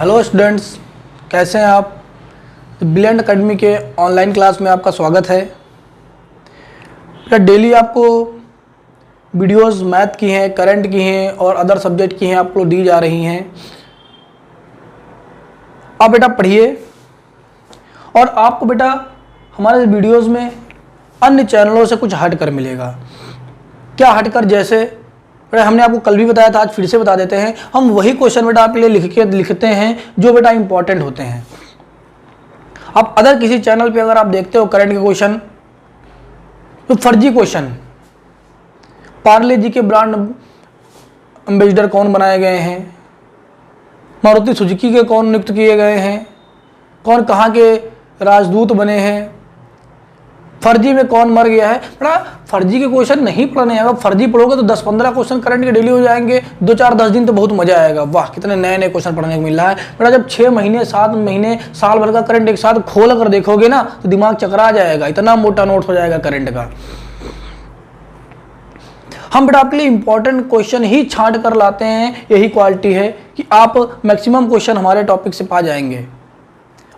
Hello students, कैसे हैं आप। ब्रिलियंट एकेडमी के ऑनलाइन क्लास में आपका स्वागत है। डेली आपको वीडियोस मैथ की हैं, करंट की हैं और अदर सब्जेक्ट की हैं आपको दी जा रही हैं। आप बेटा पढ़िए और आपको बेटा हमारे वीडियोस में अन्य चैनलों से कुछ हट कर मिलेगा। क्या हटकर? जैसे बेटा हमने आपको कल भी बताया था, आज फिर से बता देते हैं। हम वही क्वेश्चन बेटा आपके लिए लिखते हैं जो बेटा इंपॉर्टेंट होते हैं। आप अदर किसी चैनल पे अगर आप देखते हो करंट के क्वेश्चन, तो फर्जी क्वेश्चन, पार्ले जी के ब्रांड एम्बेसडर कौन बनाए गए हैं, मारुति सुजुकी के कौन नियुक्त किए गए हैं, कौन कहाँ के राजदूत बने हैं, फर्जी में कौन मर गया है। बड़ा फर्जी के क्वेश्चन नहीं पढ़ने हैं। अगर फर्जी पढ़ोगे तो 10-15 क्वेश्चन करंट के डेली हो जाएंगे। 2-4-10 दिन तो बहुत मजा आएगा। वाह, कितने नए नए क्वेश्चन पढ़ने को मिल रहा है। बड़ा जब 6 महीने 7 महीने साल भर का करंट एक साथ खोल कर देखोगे ना तो दिमाग चकरा जाएगा। इतना मोटा नोट हो जाएगा करंट का। हम बेटा आपके लिए इंपॉर्टेंट क्वेश्चन ही छांट कर लाते हैं। यही क्वालिटी है कि आप मैक्सिमम क्वेश्चन हमारे टॉपिक से पा जाएंगे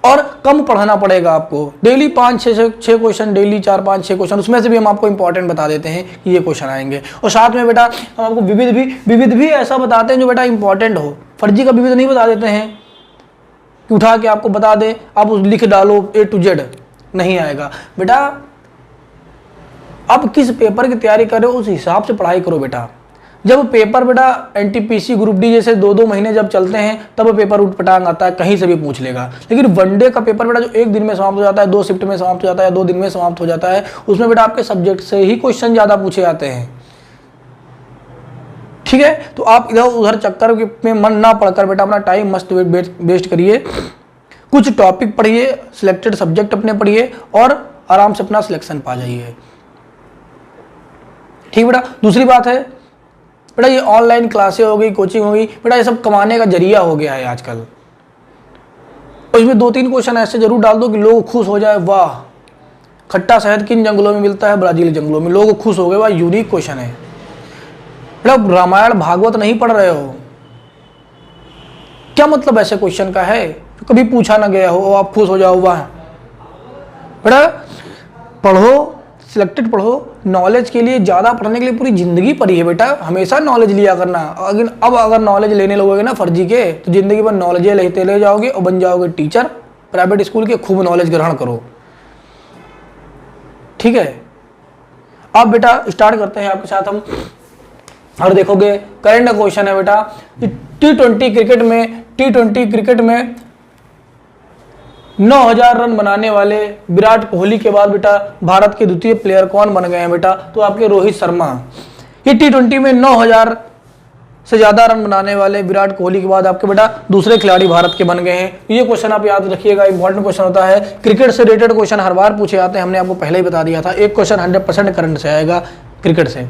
और कम पढ़ना पड़ेगा आपको। डेली 5-6 क्वेश्चन, डेली 4-5-6 क्वेश्चन, उसमें से भी हम आपको इंपॉर्टेंट बता देते हैं कि ये क्वेश्चन आएंगे। और साथ में बेटा हम आपको विविध भी ऐसा बताते हैं जो बेटा इंपॉर्टेंट हो। फर्जी का विविध नहीं बता देते हैं कि उठा के आपको बता दे, आप लिख डालो A to Z, नहीं आएगा। बेटा आप किस पेपर की तैयारी कर रहे हो उस हिसाब से पढ़ाई करो बेटा। जब पेपर बेटा NTPC ग्रुप डी जैसे 2-2 महीने जब चलते हैं तब पेपर उठपटांग आता है, कहीं से भी पूछ लेगा। लेकिन वनडे का पेपर बेटा जो एक दिन में समाप्त हो जाता है, 2 शिफ्ट में समाप्त हो जाता है, 2 दिन में समाप्त हो जाता है, उसमें बेटा आपके सब्जेक्ट से ही क्वेश्चन ज्यादा पूछे जाते हैं। ठीक है, तो आप इधर उधर चक्कर में मन ना पढ़कर बेटा अपना टाइम मस्त वेस्ट करिए। कुछ टॉपिक पढ़िए, सिलेक्टेड सब्जेक्ट अपने पढ़िए और आराम से अपना सिलेक्शन पा जाइए। ठीक बेटा। दूसरी बात है बेटा, ये ऑनलाइन क्लासें हो गई, कोचिंग हो गई, बेटा ये सब कमाने का जरिया हो गया है आजकल। और इसमें 2-3 क्वेश्चन ऐसे जरूर डाल दो कि लोग खुश हो जाए। वाह, खट्टा शहद किन जंगलों में मिलता है? ब्राजील जंगलों में। लोग खुश हो गए, वाह यूनिक क्वेश्चन है। बेटा रामायण भागवत नहीं पढ़ रहे हो, क्या मतलब ऐसे क्वेश्चन का है जो कभी पूछा ना गया हो, आप खुश हो जाओ। वाह बेटा पढ़ो, सिलेक्टेड पढ़ो। नॉलेज के लिए ज़्यादा पढ़ने के लिए पूरी ज़िंदगी पढ़ी है बेटा, हमेशा नॉलेज लिया करना। अब अगर नॉलेज लेने लगोगे ना फर्जी के, तो ज़िंदगी भर नॉलेज लेते ले जाओगे और बन जाओगे टीचर प्राइवेट स्कूल के। खूब नॉलेज ग्रहण करो। ठीक है, अब बेटा स्टार्ट करते हैं आपके साथ हम। और देखोगे करंट क्वेश्चन है बेटा, T20 क्रिकेट में 9000 रन बनाने वाले विराट कोहली के बाद बेटा भारत के द्वितीय प्लेयर कौन बन गए हैं बेटा? तो आपके रोहित शर्मा। ये T20 में 9000 से ज्यादा रन बनाने वाले विराट कोहली के बाद आपके बेटा दूसरे खिलाड़ी भारत के बन गए हैं। ये क्वेश्चन आप याद रखिएगा, इंपॉर्टेंट क्वेश्चन होता है। क्रिकेट से रिलेटेड क्वेश्चन हर बार पूछे जाते हैं, हमने आपको पहले ही बता दिया था। एक क्वेश्चन 100% करंट से आएगा क्रिकेट से।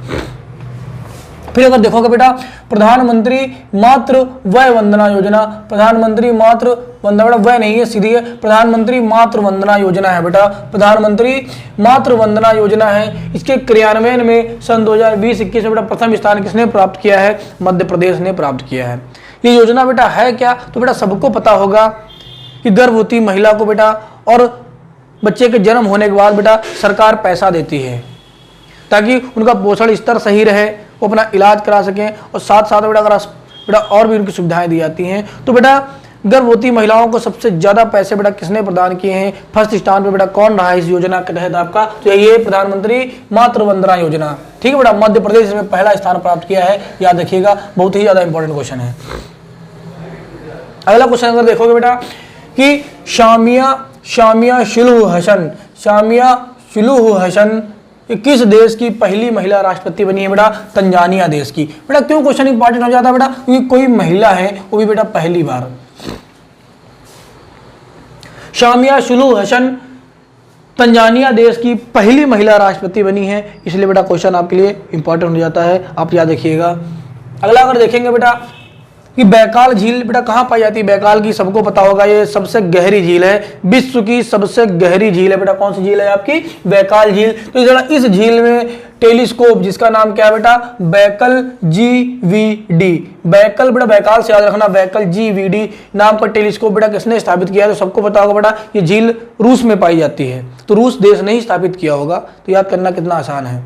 फिर अगर देखोगे बेटा प्रधानमंत्री मातृ वय वंदना योजना, प्रधानमंत्री मातृ वंदना, बेटा वय नहीं है सीधी है, प्रधानमंत्री मातृ वंदना योजना है बेटा। प्रधानमंत्री मातृ वंदना योजना है। इसके क्रियान्वयन में सन 2020-21 में बेटा प्रथम स्थान किसने प्राप्त किया है? मध्य प्रदेश ने प्राप्त किया है। ये योजना बेटा है क्या? तो बेटा सबको पता होगा कि गर्भवती महिला को बेटा और बच्चे के जन्म होने के बाद बेटा सरकार पैसा देती है ताकि उनका पोषण स्तर सही रहे, वो अपना इलाज करा सकें। और साथ साथ बेटा और भी उनकी सुविधाएं दी जाती हैं। तो बेटा गर्भवती महिलाओं को सबसे ज्यादा पैसे बेटा किसने प्रदान किए हैं? फर्स्ट स्थान पे बेटा कौन रहा है इस योजना के तहत आपका? तो ये प्रधानमंत्री मातृ वंदना योजना। ठीक है बेटा, मध्य प्रदेश में पहला स्थान प्राप्त किया है, याद रखिएगा, बहुत ही ज्यादा इंपॉर्टेंट क्वेश्चन है। अगला क्वेश्चन अगर देखोगे बेटा कि शामिया शुलूह हसन किस देश की पहली महिला राष्ट्रपति बनी है बेटा? तंजानिया देश की। बेटा क्यों क्वेश्चन इंपॉर्टेंट हो जाता है बेटा? क्योंकि कोई महिला है, वो भी बेटा पहली बार। शामिया शुलूह हसन तंजानिया देश की पहली महिला राष्ट्रपति बनी है, इसलिए बेटा क्वेश्चन आपके लिए इंपॉर्टेंट हो जाता है, आप याद रखिएगा। अगला अगर देखेंगे बेटा कि बैकाल झील बेटा कहाँ पाई जाती है? बैकाल की सबको पता होगा, ये सबसे गहरी झील है, विश्व की सबसे गहरी झील है बेटा। कौन सी झील है आपकी? बैकाल झील। तो जरा इस झील में टेलीस्कोप जिसका नाम क्या है बेटा? Baikal GVD। बैकल बेटा बैकाल से याद रखना, बैकल GVD नाम का टेलीस्कोप बेटा किसने स्थापित किया? तो सबको पता होगा बेटा ये झील रूस में पाई जाती है, तो रूस देश ने ही स्थापित किया होगा। तो याद करना कितना आसान है।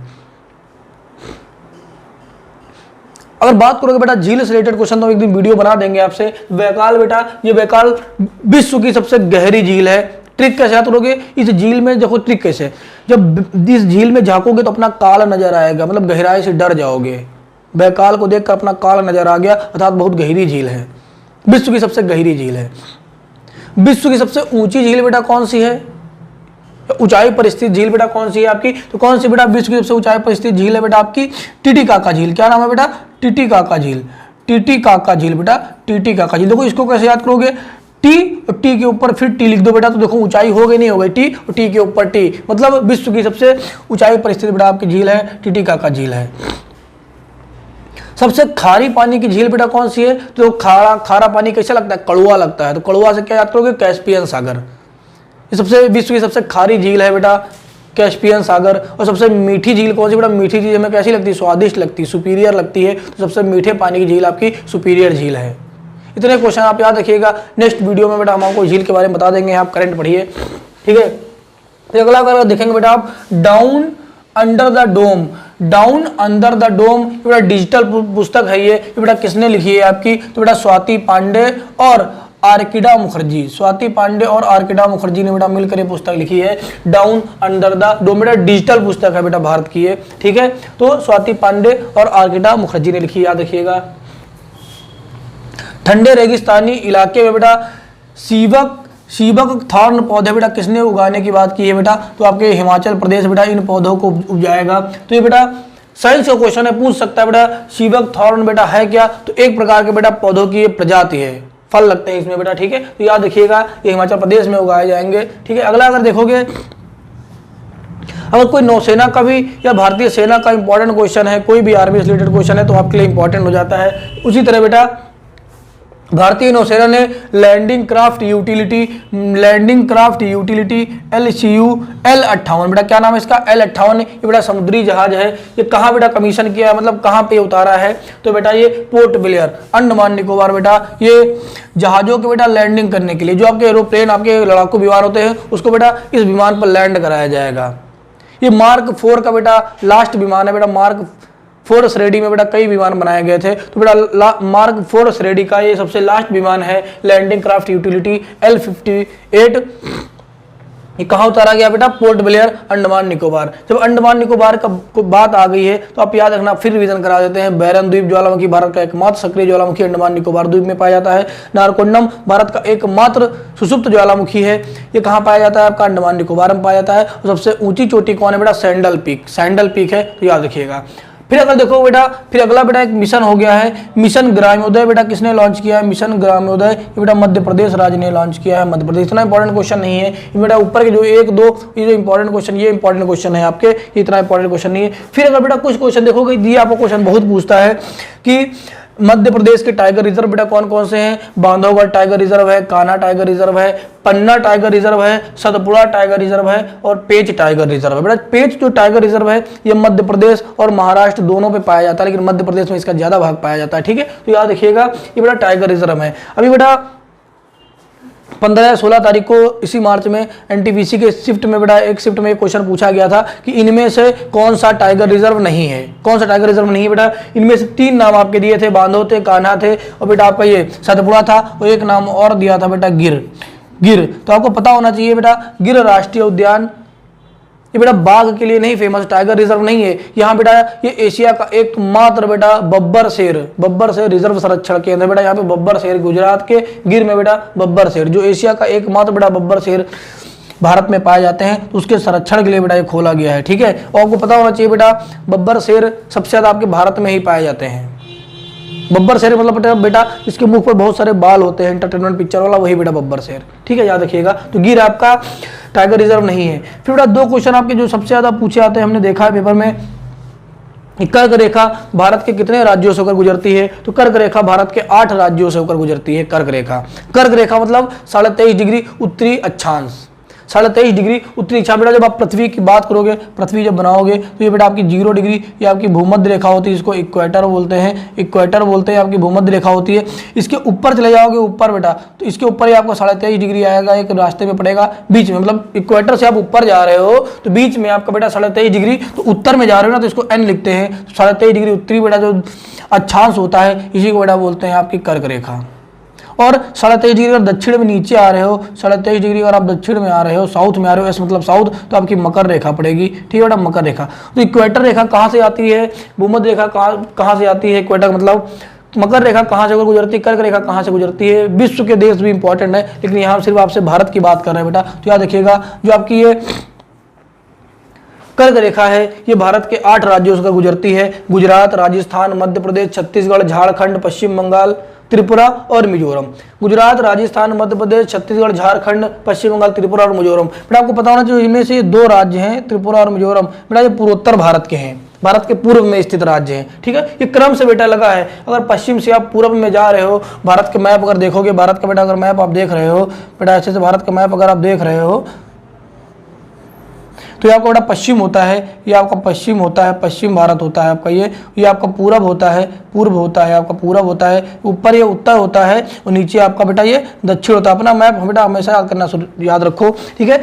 अगर बात करोगे बेटा झील से रिलेटेड क्वेश्चन तो एक दिन वीडियो बना देंगे आपसे। बैकाल बेटा, ये बैकाल विश्व की सबसे गहरी झील है। ट्रिक कैसे याद करोगे? इस झील में देखो ट्रिक कैसे, जब इस झील में झांकोगे तो अपना काल नजर आएगा, मतलब गहराई से डर जाओगे। बैकाल को देखकर अपना काल नजर आ गया, अर्थात बहुत गहरी झील है, विश्व की सबसे गहरी झील है। विश्व की सबसे ऊंची झील बेटा कौन सी है? ऊंचाई पर स्थित झील बेटा कौन सी है आपकी? तो कौन सी बेटा विश्व की सबसे ऊंचाई पर स्थित झील है बेटा आपकी? टिटिकाका झील। क्या नाम है बेटा? टिटिकाका झील। टिटिकाका झील बेटा, टिटिकाका झील। देखो इसको कैसे याद करोगे? टी और टी के ऊपर फिर टी लिख दो बेटा, तो देखो ऊंचाई हो गई नहीं हो गई? टी और टी के ऊपर टी, मतलब विश्व की सबसे ऊंचाई पर स्थित बेटा आपकी झील है टिटिकाका झील है। सबसे खारी पानी की झील बेटा कौन सी है? तो खारा पानी कैसा लगता है? कड़वा लगता है, तो कड़वा से क्या याद करोगे? कैस्पियन सागर। ये सबसे विश्व की सबसे खारी झील है बेटा कैस्पियन सागर। और सबसे मीठी झील कौन सी बेटा? मीठी झील हमें कैसी लगती है? स्वादिष्ट लगती है, सुपीरियर लगती है, तो सबसे मीठे पानी की झील आपकी सुपीरियर झील है। इतने क्वेश्चन आप याद रखिएगा। नेक्स्ट वीडियो में बेटा हम आपको झील के बारे में बता देंगे, आप करंट पढ़िए, ठीक है। तो अगला अगर देखेंगे बेटा आप down under the dome. Down under the dome बेटा डिजिटल पुस्तक है, ये बेटा किसने लिखी है आपकी? तो बेटा स्वाति पांडे और आर्किडा मुखर्जी। स्वाति पांडे और आर्किडा मुखर्जी ने बेटा मिलकर ये पुस्तक लिखी है डाउन अंडर द डोम। बेटा डिजिटल पुस्तक है बेटा, भारत की है, ठीक है। तो स्वाति पांडे और आर्किडा मुखर्जी ने लिखी, याद रखिएगा। ठंडे रेगिस्तानी इलाके में बेटा शीबक थॉर्न पौधे बेटा किसने उगाने की बात की है बेटा? तो आपके हिमाचल प्रदेश बेटा इन पौधों को उपजाएगा। तो ये बेटा साइंस का क्वेश्चन है, पूछ सकता है बेटा शीबक थॉर्न बेटा है क्या? तो एक प्रकार के बेटा पौधों की प्रजाति है, फल लगते हैं इसमें बेटा, ठीक है। तो याद रखिएगा ये हिमाचल प्रदेश में उगाए जाएंगे, ठीक है। अगला अगर देखोगे, अगर कोई नौसेना का भी या भारतीय सेना का इंपॉर्टेंट क्वेश्चन है, कोई भी आर्मी से रिलेटेड क्वेश्चन है तो आपके लिए इंपॉर्टेंट हो जाता है। उसी तरह बेटा भारतीय नौसेना ने landing craft utility LCU L58 बेटा, क्या नाम है इसका? L58। ये बेटा समुद्री जहाज है, ये कहाँ बेटा कमीशन किया है, मतलब कहाँ पे उतारा है? तो बेटा ये पोर्ट ब्लेयर, अंडमान निकोबार बेटा। ये जहाजों के बेटा लैंडिंग करने के लिए, जो आपके एरोप्लेन, आपके लड़ाकू विमान होते हैं, उसको बेटा इस विमान पर लैंड कराया जाएगा। ये मार्क 4 का बेटा लास्ट विमान है बेटा। मार्क 4 श्रेणी में बेटा कई विमान बनाए गए थे, तो बेटा मार्क 4 श्रेणी का ये सबसे लास्ट विमान है लैंडिंग क्राफ्ट यूटिलिटी L58। ये कहाँ उतारा गया बेटा? Port Blair, Andaman Nicobar. जब अंडमान निकोबार का बात आ गई है तो आप याद रखना, फिर रिवीजन करा देते हैं। बैरन द्वीप ज्वालामुखी भारत का एकमात्र सक्रिय ज्वालामुखी अंडमान निकोबार द्वीप में पाया जाता है। नारकोंडम भारत का एकमात्र सुसुप्त ज्वालामुखी है, ये कहाँ पाया जाता है? आपका अंडमान निकोबार में पाया जाता है। और सबसे ऊंची चोटी कौन है बेटा? सैंडल पीक है, तो याद रखिएगा। फिर अगर देखो बेटा, फिर अगला बेटा एक मिशन हो गया है, मिशन ग्राम्योदय बेटा किसने लॉन्च किया है? मिशन ग्राम्योदय ये बेटा मध्य प्रदेश राज्य ने लॉन्च किया है। मध्य प्रदेश, इतना इंपॉर्टेंट क्वेश्चन नहीं है ये बेटा, ऊपर के जो 1 2 ये जो इंपॉर्टेंट क्वेश्चन, ये इंपॉर्टेंट क्वेश्चन है आपके, ये इतना इंपॉर्टेंट क्वेश्चन नहीं है। फिर अगर बेटा कुछ क्वेश्चन देखोगे, ये आपको क्वेश्चन बहुत पूछता है कि मध्य प्रदेश के टाइगर रिजर्व बेटा कौन कौन से हैं? बांधवगढ़ टाइगर रिजर्व है, कान्हा टाइगर रिजर्व है, पन्ना टाइगर रिजर्व है, सतपुड़ा टाइगर रिजर्व है और पेंच टाइगर रिजर्व है। बेटा पेंच जो टाइगर रिजर्व है ये मध्य प्रदेश और महाराष्ट्र दोनों पे पाया जाता है, लेकिन मध्य प्रदेश में इसका ज्यादा भाग पाया जाता है, ठीक है। तो याद रखिएगा ये बेटा टाइगर रिजर्व है। अभी बेटा 15 या 16 तारीख को इसी मार्च में NTPC के शिफ्ट में बेटा एक शिफ्ट में एक क्वेश्चन पूछा गया था कि इनमें से कौन सा टाइगर रिजर्व नहीं है? कौन सा टाइगर रिजर्व नहीं है बेटा? इनमें से 3 नाम आपके दिए थे, बांधव थे, कान्हा थे और बेटा आपका ये सतपुड़ा था, और एक नाम और दिया था बेटा गिर। तो आपको पता होना चाहिए बेटा गिर राष्ट्रीय उद्यान ये बेटा बाघ के लिए नहीं फेमस, टाइगर रिजर्व नहीं है यहाँ बेटा। ये एशिया का एकमात्र बेटा बब्बर शेर रिजर्व संरक्षण केंद्र बेटा। यहाँ पे बब्बर शेर, गुजरात के गिर में बेटा बब्बर शेर, जो एशिया का एकमात्र बेटा बब्बर शेर भारत में पाए जाते हैं, तो उसके संरक्षण के लिए बेटा ये खोला गया है, ठीक है। और आपको पता होना चाहिए बेटा बब्बर शेर सबसे ज्यादा आपके भारत में ही पाए जाते हैं। बब्बर शेर मतलब बेटा इसके मुख पर बहुत सारे बाल होते हैं, एंटरटेनमेंट पिक्चर वाला, वही बेटा बब्बर शेर, ठीक है, याद रखिएगा। तो गिर आपका टाइगर रिजर्व नहीं है। फिर बेटा 2 क्वेश्चन आपके जो सबसे ज्यादा पूछे जाते हैं, हमने देखा है पेपर में, कर्क रेखा भारत के कितने राज्यों से होकर गुजरती है? तो कर्क रेखा भारत के 8 राज्यों से होकर गुजरती है। कर्क रेखा, कर्क रेखा मतलब 23.5 डिग्री उत्तरी अक्षांश, 23.5 डिग्री उत्तरी अक्षांश। बेटा जब आप पृथ्वी की बात करोगे, पृथ्वी जब बनाओगे तो ये बेटा आपकी 0 डिग्री, ये आपकी भूमध्य रेखा होती है, इसको इक्वेटर बोलते हैं, इक्वेटर बोलते हैं, आपकी भूमध्य रेखा होती है। इसके ऊपर चले जाओगे ऊपर बेटा, तो इसके ऊपर ही आपको 23.5 डिग्री आएगा, एक रास्ते में पड़ेगा बीच में, मतलब इक्वेटर से आप ऊपर जा रहे हो तो बीच में आपका बेटा 23.5 डिग्री, तो उत्तर में जा रहे हो ना तो इसको एन लिखते हैं। 23.5 डिग्री उत्तरी बेटा जो अक्षांश होता है इसी को बेटा बोलते हैं आपकी कर्क रेखा। और 23.5 डिग्री अगर दक्षिण में नीचे आ रहे हो, 23.5 डिग्री अगर आप दक्षिण में आ रहे हो, साउथ में आ रहे हो, ऐसे मतलब साउथ, तो आपकी मकर रेखा पड़ेगी। ठीक है बेटा, मकर रेखा। तो इक्वेटर रेखा कहाँ से आती है, भूमध्य रेखा कहाँ से आती है, इक्वेटर मतलब मकर रेखा कहाँ से गुजरती है, कर्क रेखा कहाँ से गुजरती है। विश्व के देश भी इंपॉर्टेंट है, लेकिन यहाँ सिर्फ आपसे भारत की बात कर रहे हैं बेटा। तो याद रखिएगा जो आपकी ये कर्क रेखा है ये भारत के 8 राज्यों से गुजरती है, गुजरात, राजस्थान, मध्य प्रदेश, छत्तीसगढ़, झारखंड, पश्चिम बंगाल, त्रिपुरा और मिजोरम। गुजरात, राजस्थान, मध्य प्रदेश, छत्तीसगढ़, झारखंड, पश्चिम बंगाल, त्रिपुरा और मिजोरम। बेटा आपको पता होना चाहिए इनमें से 2 राज्य हैं, त्रिपुरा और मिजोरम, बेटा ये पूर्वोत्तर भारत के हैं, भारत के पूर्व में स्थित राज्य हैं। ठीक है, ये क्रम से बेटा लगा है। अगर पश्चिम से आप पूर्व में जा रहे हो, भारत के मैप अगर देखोगे, भारत का बेटा अगर मैप आप देख रहे हो बेटा, अच्छे से भारत का मैप अगर आप देख रहे हो तो ये आपका बेटा पश्चिम होता है, ये आपका पश्चिम होता है, पश्चिम भारत होता है आपका, ये आपका पूरब होता है, पूर्व होता है आपका, पूरब होता है, ऊपर ये उत्तर होता है और नीचे आपका बेटा ये दक्षिण होता है। अपना मैप बेटा हमेशा याद करना, याद रखो। ठीक है,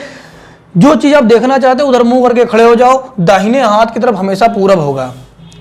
जो चीज़ आप देखना चाहते हो उधर मुंह करके खड़े हो जाओ, दाहिने हाथ की तरफ हमेशा पूरब होगा,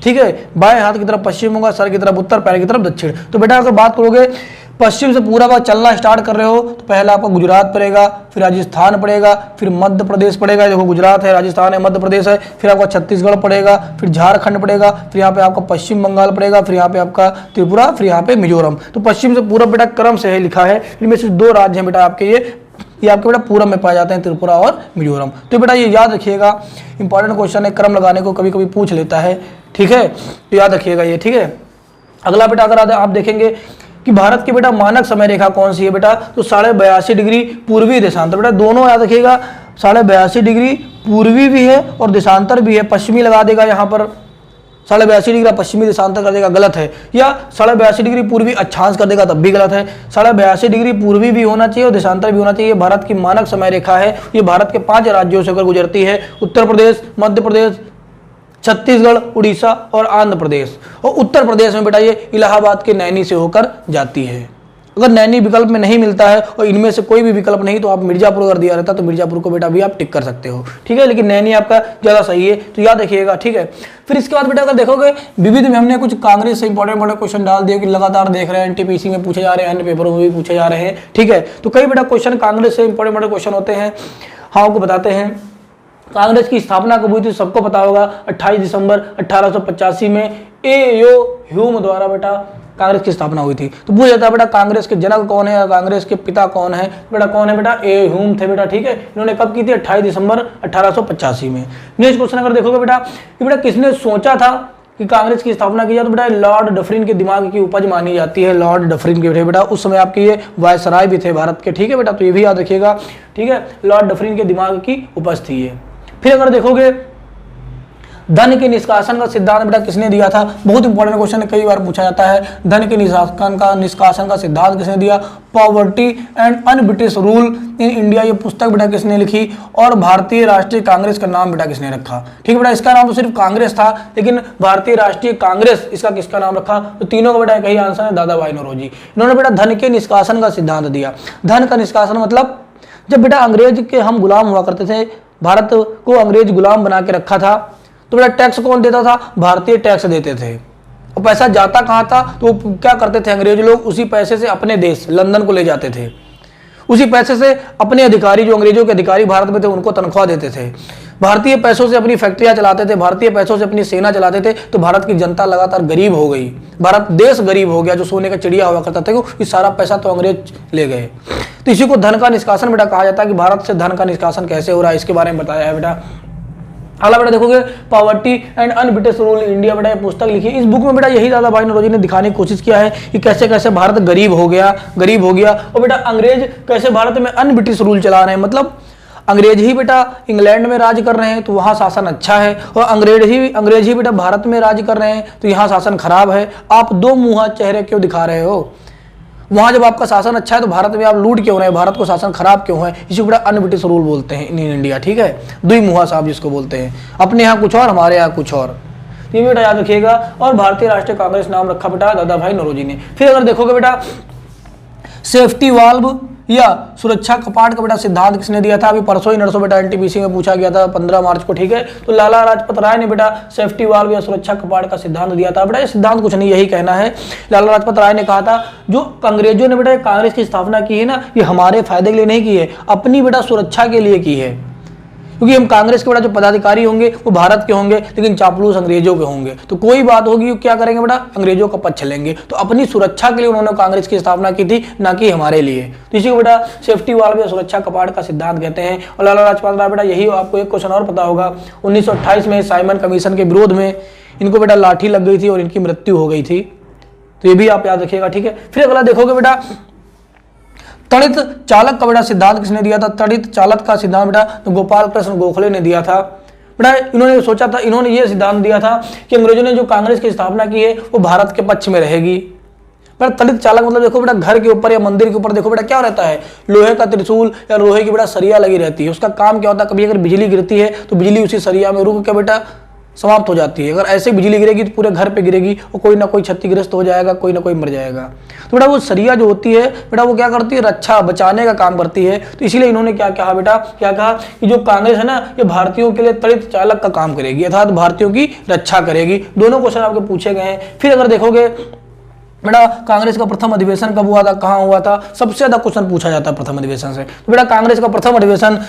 ठीक है, बाएं हाथ की तरफ पश्चिम होगा, सर की तरफ उत्तर, पैर की तरफ दक्षिण। तो बेटा अगर बात करोगे पश्चिम से पूरा का चलना स्टार्ट कर रहे हो तो पहला आपका गुजरात पड़ेगा, फिर राजस्थान पड़ेगा, फिर मध्य प्रदेश पड़ेगा, देखो गुजरात है, राजस्थान है, मध्य प्रदेश है, फिर आपका छत्तीसगढ़ पड़ेगा, फिर झारखंड पड़ेगा, फिर यहाँ पे आपका पश्चिम बंगाल पड़ेगा, फिर यहाँ पे आपका त्रिपुरा, फिर यहाँ पे मिजोरम। तो पश्चिम से पूरब बेटा क्रम से है लिखा है, इनमें से 2 राज्य हैं बेटा आपके, ये आपके बेटा पूरब में पाए जाते हैं, त्रिपुरा और मिजोरम। तो बेटा ये याद रखिएगा, इंपॉर्टेंट क्वेश्चन है, क्रम लगाने को कभी कभी पूछ लेता है। ठीक है, तो याद रखिएगा ये। ठीक है, अगला बेटा अगर आप देखेंगे कि भारत की बेटा मानक समय रेखा कौन सी है बेटा, तो 82.5 डिग्री पूर्वी देशांतर। बेटा दोनों याद रखिएगा, 82.5 डिग्री पूर्वी भी है और देशांतर भी है। पश्चिमी लगा देगा यहाँ पर 82.5 डिग्री पश्चिमी देशांतर कर देगा, गलत है, या 82.5 डिग्री पूर्वी अक्षांश कर देगा तब भी गलत है। 82.5 डिग्री पूर्वी भी होना चाहिए और देशांतर भी होना चाहिए। भारत की मानक समय रेखा है, ये भारत के 5 राज्यों से होकर गुजरती है, उत्तर प्रदेश, मध्य प्रदेश, छत्तीसगढ़, उड़ीसा और आंध्र प्रदेश। और उत्तर प्रदेश में बेटा ये इलाहाबाद के नैनी से होकर जाती है। अगर नैनी विकल्प में नहीं मिलता है और इनमें से कोई भी विकल्प नहीं तो आप मिर्जापुर अगर दिया रहता तो मिर्जापुर को बेटा भी आप टिक कर सकते हो। ठीक है, लेकिन नैनी आपका ज़्यादा सही है, तो याद रखिएगा। ठीक है, फिर इसके बाद बेटा अगर देखोगे विविध में हमने कुछ कांग्रेस से इंपॉर्टेंट क्वेश्चन डाल दिए कि लगातार देख रहे हैं, एनटीपीसी में पूछे जा रहे हैं, अन्य पेपरों में भी पूछे जा रहे हैं। ठीक है, तो कई बेटा क्वेश्चन कांग्रेस से इंपॉर्टेंट क्वेश्चन होते हैं। हाँ, आपको बताते हैं कांग्रेस की स्थापना कब हुई थी, सबको पता होगा 28 दिसंबर 1885 में ए.ओ. ह्यूम द्वारा बेटा कांग्रेस की स्थापना हुई थी। तो पूछा जाता है बेटा कांग्रेस के जनक कौन है, कांग्रेस के पिता कौन है, बेटा कौन है बेटा, ए ह्यूम थे बेटा। ठीक है, इन्होंने कब की थी, 28 दिसंबर 1885 में। नेक्स्ट क्वेश्चन अगर देखोगे बेटा कि बेटा किसने सोचा था कि कांग्रेस की स्थापना की जाए, तो बेटा लॉर्ड डफरिन के दिमाग की उपज मानी जाती है। लॉर्ड डफरिन के बेटा उस समय आपके ये वायसराय भी थे भारत के। ठीक है बेटा, तो ये भी याद रखिएगा। ठीक है, लॉर्ड डफरिन के दिमाग की उपज थी ये। फिर अगर देखोगे धन के निष्कासन का सिद्धांत बेटा किसने दिया था, बहुत इंपॉर्टेंट क्वेश्चन है, कई बार पूछा जाता है। धन के निष्कासन का सिद्धांत किसने दिया, poverty and un-British rule in India, ये पुस्तक बेटा किसने लिखी, और भारतीय राष्ट्रीय कांग्रेस का नाम बेटा किसने रखा। ठीक है बेटा, इसका नाम तो सिर्फ कांग्रेस था, लेकिन भारतीय राष्ट्रीय कांग्रेस इसका किसका नाम रखा, तो तीनों का बेटा एक ही आंसर है, दादा भाई नौरोजी। इन्होंने बेटा धन के निष्कासन का सिद्धांत दिया। धन का निष्कासन मतलब जब बेटा अंग्रेज के हम गुलाम हुआ करते थे, भारत को अंग्रेज गुलाम बना के रखा था, तो बेटा टैक्स कौन देता था, भारतीय टैक्स देते थे। और पैसा जाता कहाँ था, तो क्या करते थे अंग्रेज लोग, उसी पैसे से अपने देश लंदन को ले जाते थे, उसी पैसे से अपने अधिकारी जो अंग्रेजों के अधिकारी भारत में थे उनको तनख्वाह देते थे, भारतीय पैसों से अपनी फैक्ट्रियां चलाते थे, भारतीय पैसों से अपनी सेना चलाते थे। तो भारत की जनता लगातार गरीब हो गई, भारत देश गरीब हो गया, जो सोने का चिड़िया हुआ करता था, ये सारा पैसा तो अंग्रेज ले गए। तो इसी को धन का निष्कासन बेटा कहा जाता है कि भारत से धन का निष्कासन कैसे हो रहा है, इसके बारे में बताया है बेटा। अगला बेटा देखोगे poverty and un-British rule in India, बेटा ये पुस्तक लिखी है। इस बुक में बेटा यही दादा भाई नौरोजी ने दिखाने की कोशिश किया है कि कैसे कैसे भारत गरीब हो गया, और बेटा अंग्रेज कैसे भारत में अनब्रिटिश रूल चला रहे हैं। मतलब अंग्रेज ही बेटा इंग्लैंड में राज कर रहे हैं तो वहाँ शासन अच्छा है, और अंग्रेज ही बेटा भारत में राज कर रहे हैं तो यहाँ शासन खराब है। आप दो मुँहा चेहरे क्यों दिखा रहे हो? वहाँ जब आपका शासन अच्छा है तो भारत में आप लूट क्यों रहे हैं? भारत को शासन खराब क्यों है? इसी को बेटा अनब्रिटिश रूल बोलते हैं इन इंडिया, ठीक है, दुई मुँहा साहब जिसको बोलते हैं, अपने यहाँ कुछ और हमारे यहाँ कुछ और। तो ये बेटा याद रखिएगा। और भारतीय राष्ट्रीय कांग्रेस नाम रखा बेटा दादा भाई नौरोजी ने। फिर अगर देखोगे बेटा सेफ्टी वाल्व या सुरक्षा कपाट का बेटा सिद्धांत किसने दिया था? अभी परसों ही नरसों बेटा एनटीपीसी में पूछा गया था 15 मार्च को, ठीक है। तो लाला लाजपत राय ने बेटा सेफ्टी वाल्व या सुरक्षा कपाट का सिद्धांत दिया था। बेटा ये सिद्धांत कुछ नहीं, यही कहना है, लाला लाजपत राय ने कहा था जो अंग्रेजों ने बेटा कांग्रेस की स्थापना की है ना, ये हमारे फायदे के लिए नहीं की है, अपनी बेटा सुरक्षा के लिए की है। क्योंकि हम कांग्रेस के बेटा जो पदाधिकारी होंगे वो भारत के होंगे, लेकिन चापलूस अंग्रेजों के होंगे। तो कोई बात होगी क्या करेंगे बेटा? अंग्रेजों का पक्ष लेंगे। तो अपनी सुरक्षा के लिए उन्होंने कांग्रेस की स्थापना की थी, ना कि हमारे लिए। तो इसी को बेटा सेफ्टी वाल्व या सुरक्षा कपाट का सिद्धांत कहते हैं। और लाला लाजपत राय बेटा यही आपको एक क्वेश्चन और पता होगा, 1928 में साइमन कमीशन के विरोध में इनको बेटा लाठी लग गई थी और इनकी मृत्यु हो गई थी। तो ये भी आप याद रखिएगा, ठीक है। फिर अगला देखोगे बेटा तड़ित चालक का बेटा सिद्धांत किसने दिया था? तड़ित चालक का सिद्धांत बेटा तो गोपाल कृष्ण गोखले ने दिया था। बेटा इन्होंने सोचा था, इन्होंने ये सिद्धांत दिया था कि अंग्रेजों ने जो कांग्रेस की स्थापना की है वो भारत के पक्ष में रहेगी। पर तड़ित चालक मतलब देखो बेटा घर के ऊपर या मंदिर के ऊपर देखो बेटा क्या रहता है, लोहे का त्रिशूल या लोहे की बेटा सरिया लगी रहती है। उसका काम क्या होता है, कभी अगर बिजली गिरती है तो बिजली उसी सरिया में रुक के बेटा समाप्त हो जाती है। अगर ऐसे बिजली गिरेगी तो पूरे घर पे गिरेगी और कोई ना कोई क्षतिग्रस्त हो जाएगा, कोई ना कोई मर जाएगा। तो बेटा वो सरिया जो होती है बेटा वो क्या करती है, रक्षा बचाने का काम करती है। तो इसीलिए इन्होंने क्या कहा बेटा, क्या कहा कि जो कांग्रेस है ना ये भारतीयों के लिए तड़ित चालक का काम करेगी, अर्थात भारतीयों की रक्षा करेगी। दोनों क्वेश्चन आपके पूछे गए हैं। फिर अगर देखोगे बेटा कांग्रेस का प्रथम अधिवेशन कब हुआ था, कहाँ हुआ था? सबसे ज्यादा क्वेश्चन पूछा जाता है प्रथम अधिवेशन से। तो बेटा कांग्रेस का प्रथम अधिवेशन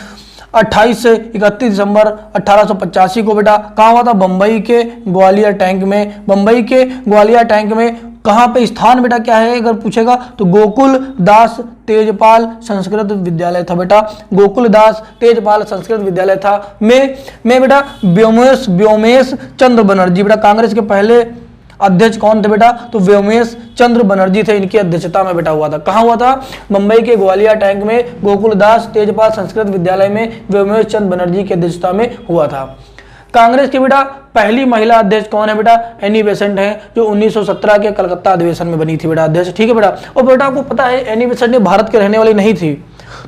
28 से 31 दिसंबर 1885 को बेटा कहाँ हुआ था? बम्बई के ग्वालियर टैंक में। बम्बई के ग्वालियर टैंक में कहाँ पे स्थान बेटा क्या है अगर पूछेगा तो गोकुल दास तेजपाल संस्कृत विद्यालय था बेटा, गोकुल दास तेजपाल संस्कृत विद्यालय था। में बेटा व्योमेश चंद्र बनर्जी बेटा कांग्रेस के पहले अध्यक्ष कौन थे बेटा? तो व्योमेश चंद्र बनर्जी थे, इनकी अध्यक्षता में बेटा हुआ था। कहाँ हुआ था? मुंबई के ग्वालियर टैंक में गोकुल दास तेजपाल संस्कृत विद्यालय में व्योमेश चंद्र बनर्जी की अध्यक्षता में हुआ था। कांग्रेस की बेटा पहली महिला अध्यक्ष कौन है बेटा? एनी बेसेंट है, जो 1917 के कलकत्ता अधिवेशन में बनी थी बेटा अध्यक्ष, ठीक है बेटा। और बेटा आपको पता है एनी बेसेंट ने भारत के रहने वाली नहीं थी,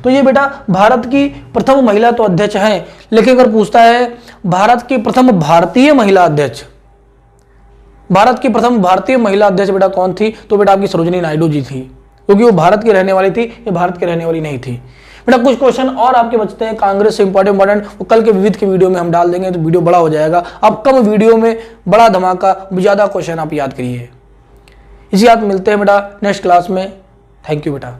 तो ये बेटा भारत की प्रथम महिला तो अध्यक्ष हैं, लेकिन अगर पूछता है भारत की प्रथम भारतीय महिला अध्यक्ष, भारत की प्रथम भारतीय महिला अध्यक्ष बेटा कौन थी? तो बेटा आपकी सरोजिनी नायडू जी थी, क्योंकि वो भारत की रहने वाली थी, ये भारत की रहने वाली नहीं थी। बेटा कुछ क्वेश्चन और आपके बचते हैं कांग्रेस से इंपॉर्टेंट, वो कल के विविध के वीडियो में हम डाल देंगे, तो वीडियो बड़ा हो जाएगा। अब कम वीडियो में बड़ा धमाका, ज्यादा क्वेश्चन आप याद करिए। इसी आप मिलते हैं बेटा नेक्स्ट क्लास में। थैंक यू बेटा।